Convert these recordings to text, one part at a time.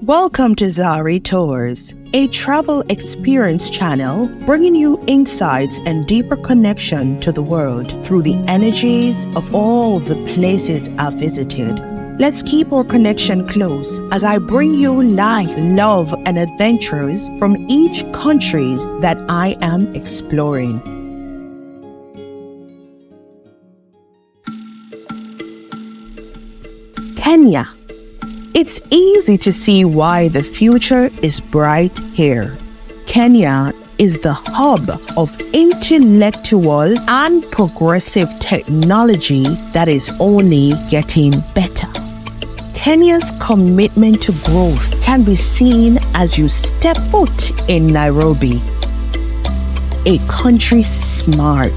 Welcome to Zari Tours, a travel experience channel bringing you insights and deeper connection to the world through the energies of all the places I've visited. Let's keep our connection close as I bring you life, love, and adventures from each countries that I am exploring. Kenya. It's easy to see why the future is bright here. Kenya is the hub of intellectual and progressive technology that is only getting better. Kenya's commitment to growth can be seen as you step foot in Nairobi, a country smart,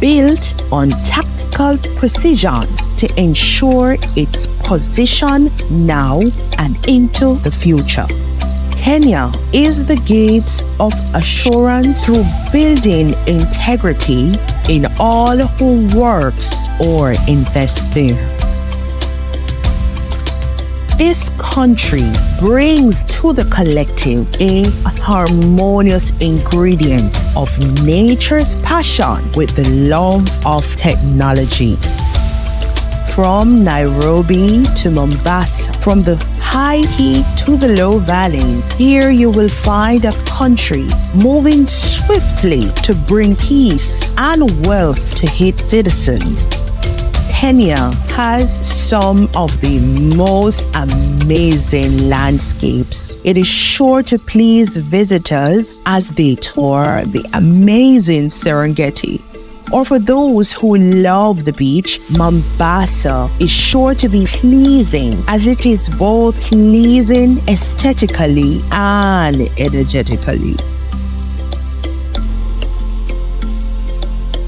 built on tactical precision to ensure its position now and into the future. Kenya is the gates of assurance through building integrity in all who works or invests there. This country brings to the collective a harmonious ingredient of nature's passion with the love of technology. From Nairobi to Mombasa, from the high heat to the low valleys, here you will find a country moving swiftly to bring peace and wealth to its citizens. Kenya has some of the most amazing landscapes. It is sure to please visitors as they tour the amazing Serengeti. Or for those who love the beach, Mombasa is sure to be pleasing as it is both pleasing aesthetically and energetically.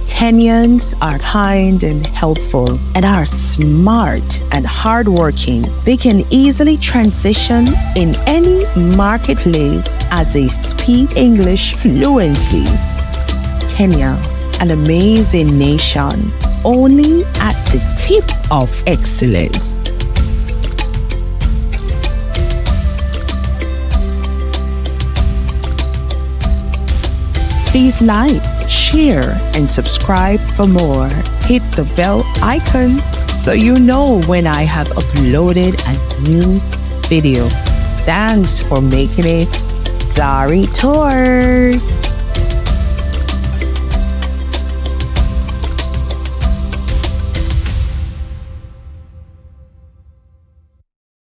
Kenyans are kind and helpful and are smart and hardworking. They can easily transition in any marketplace as they speak English fluently. Kenya, an amazing nation, only at the tip of excellence. Please like, share, and subscribe for more. Hit the bell icon so you know when I have uploaded a new video. Thanks for making it Zari Tours.